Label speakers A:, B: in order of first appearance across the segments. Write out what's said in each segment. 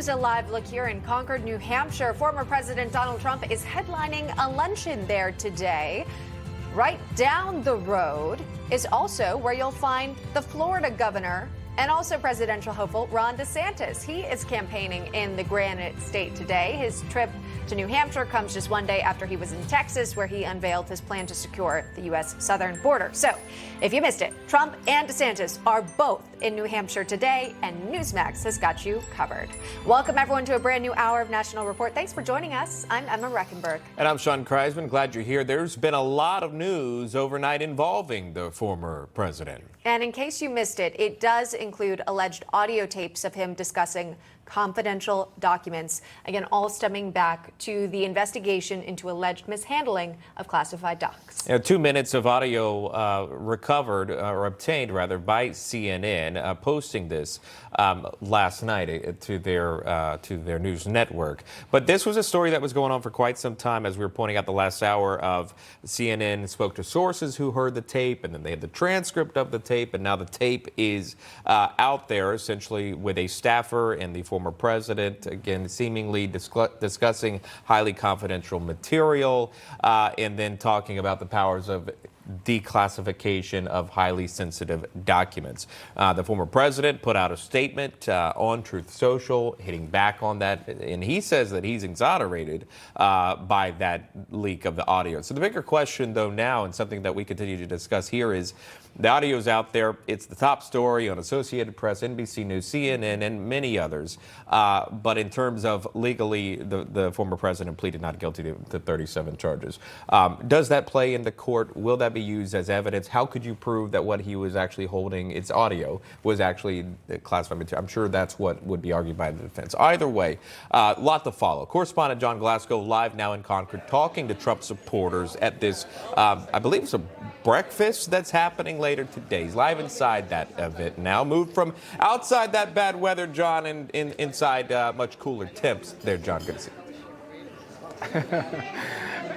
A: News, a live look here in Concord, New Hampshire. Former President Donald Trump is headlining a luncheon there today. Right down the road is also where you'll find the Florida governor and also presidential hopeful Ron DeSantis. He is campaigning in the Granite State today. His trip to New Hampshire comes just one day after he was in Texas, where he unveiled his plan to secure the U.S. southern border. So if you missed it, Trump and DeSantis are both in New Hampshire today, and Newsmax has got you covered. Welcome, everyone, to a brand new hour of National Report. Thanks for joining us. I'm Emma Reckenberg.
B: And I'm Sean Kreisman. Glad you're here. There's been a lot of news overnight involving the former president.
A: And in case you missed it, it does include alleged audio tapes of him discussing confidential documents, again, all stemming back to the investigation into alleged mishandling of classified docs.
B: 2 minutes of audio recovered, or obtained rather, by CNN, posting this last night to their news network. But this was a story that was going on for quite some time, as we were pointing out the last hour. Of CNN spoke to sources who heard the tape, and then they had the transcript of the tape, and now the tape is out there, essentially with a staffer and the former president, again, seemingly discussing highly confidential material, and then talking about the powers of declassification of highly sensitive documents. The former president put out a statement on Truth Social, hitting back on that, and he says that he's exonerated by that leak of the audio. So the bigger question, though, now, and something that we continue to discuss here, is the audio is out there. It's the top story on Associated Press, NBC News, CNN, and many others. But in terms of legally, the former president pleaded not guilty to 37 charges. Does that play in the court? Will that be used as evidence? How could you prove that what he was actually holding, its audio, was actually classified material? I'm sure that's what would be argued by the defense. Either way, lot to follow. Correspondent John Glasgow live now in Concord, talking to Trump supporters at this, I believe it's a breakfast that's happening later today. He's live inside that event now. Moved from outside that bad weather, John, and inside much cooler temps there, John. Good to see you.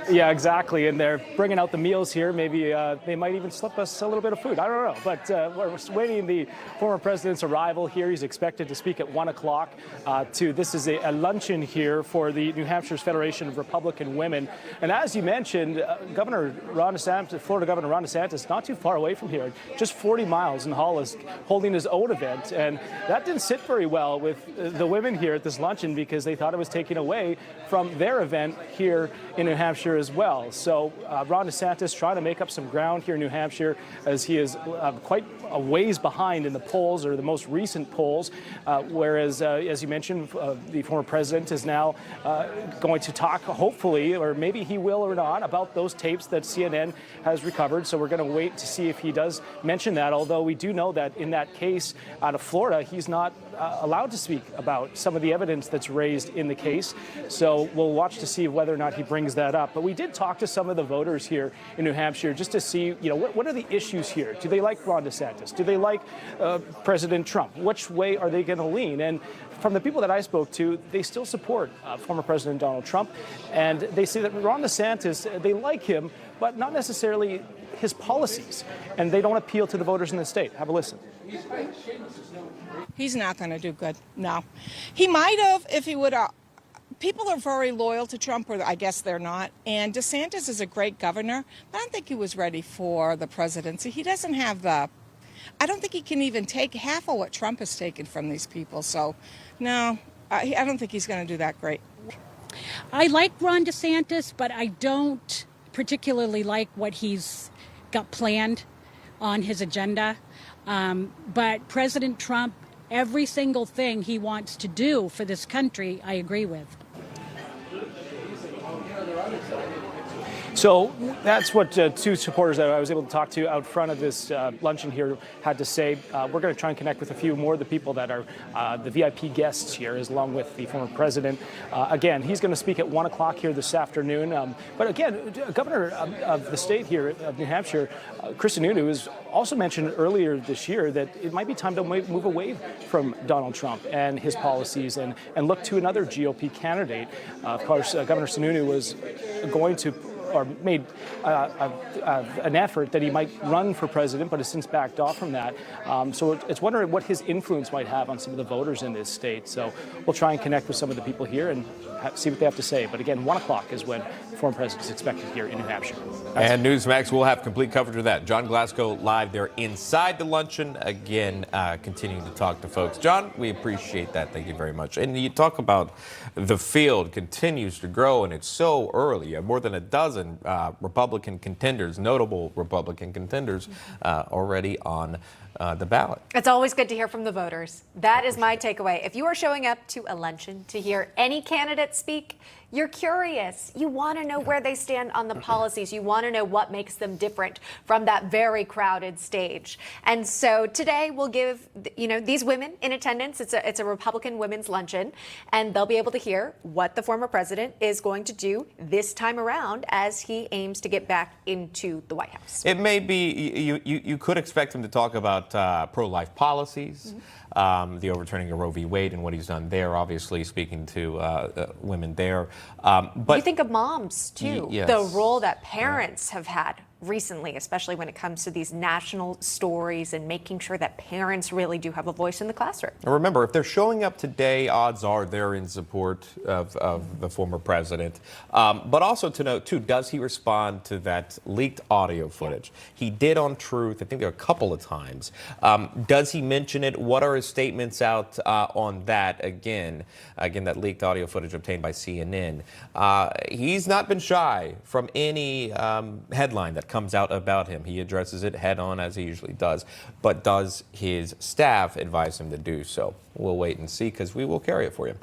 C: Yeah, exactly. And they're bringing out the meals here. Maybe they might even slip us a little bit of food. I don't know. But we're waiting the former president's arrival here. He's expected to speak at 1 o'clock. This is a luncheon here for the New Hampshire's Federation of Republican Women. And as you mentioned, Florida Governor Ron DeSantis, not too far away from here, just 40 miles in Hull, is holding his own event. And that didn't sit very well with the women here at this luncheon, because they thought it was taken away from their event here in New Hampshire as well. So Ron DeSantis trying to make up some ground here in New Hampshire, as he is quite a ways behind in the polls, or the most recent polls, whereas, as you mentioned, the former president is now going to talk, hopefully, or maybe he will or not, about those tapes that CNN has recovered. So we're going to wait to see if he does mention that, although we do know that in that case out of Florida, he's not allowed to speak about some of the evidence that's raised in the case. So we'll watch to see whether or not he brings that up. But we did talk to some of the voters here in New Hampshire just to see, what are the issues here? Do they like Ron DeSantis? Do they like President Trump? Which way are they going to lean? And from the people that I spoke to, they still support former President Donald Trump. And they say that Ron DeSantis, they like him, but not necessarily his policies. And they don't appeal to the voters in the state. Have a listen.
D: He's not going to do good. No. He might have if he would have. People are very loyal to Trump, or I guess they're not. And DeSantis is a great governor, but I don't think he was ready for the presidency. He doesn't have the, I don't think he can even take half of what Trump has taken from these people. So, no, I don't think he's going to do that great.
E: I like Ron DeSantis, but I don't particularly like what he's got planned on his agenda. But President Trump, every single thing he wants to do for this country, I agree with.
C: So that's what two supporters that I was able to talk to out front of this luncheon here had to say. We're going to try and connect with a few more of the people that are the VIP guests here, along with the former president. Again, he's going to speak at 1 o'clock here this afternoon. But again, Governor of the state here of New Hampshire, Chris Sununu, has also mentioned earlier this year that it might be time to move away from Donald Trump and his policies and look to another GOP candidate. Of course, Governor Sununu was going to or made an effort that he might run for president, but has since backed off from that. So it's wondering what his influence might have on some of the voters in this state. So we'll try and connect with some of the people here and see what they have to say. But again, 1 o'clock is when the former president is expected here in New Hampshire.
B: And Newsmax will have complete coverage of that. John Glasgow live there inside the luncheon, again, continuing to talk to folks. John, we appreciate that. Thank you very much. And you talk about the field continues to grow, and it's so early. You have more than a dozen Republican contenders, notable Republican contenders, already on the ballot.
A: It's always good to hear from the voters. That is my takeaway. If you are showing up to a luncheon to hear any candidate speak, you're curious. You want to know where they stand on the policies. You want to know what makes them different from that very crowded stage. And so today we'll give, these women in attendance, it's a Republican women's luncheon, and they'll be able to hear what the former president is going to do this time around as he aims to get back into the White House.
B: It may be, you could expect him to talk about pro-life policies, the overturning of Roe v. Wade and what he's done there, obviously speaking to women there. But
A: you think of moms, too,
B: yes.
A: The role that parents have had recently, especially when it comes to these national stories and making sure that parents really do have a voice in the classroom.
B: Remember, if they're showing up today, odds are they're in support of the former president. But also to note, too, does he respond to that leaked audio footage? He did on Truth, I think there are a couple of times. Does he mention it? What are his statements out on that? Again, that leaked audio footage obtained by CNN. He's not been shy from any headline that comes out about him. He addresses it head on, as he usually does. But does his staff advise him to do so? We'll wait and see, because we will carry it for you.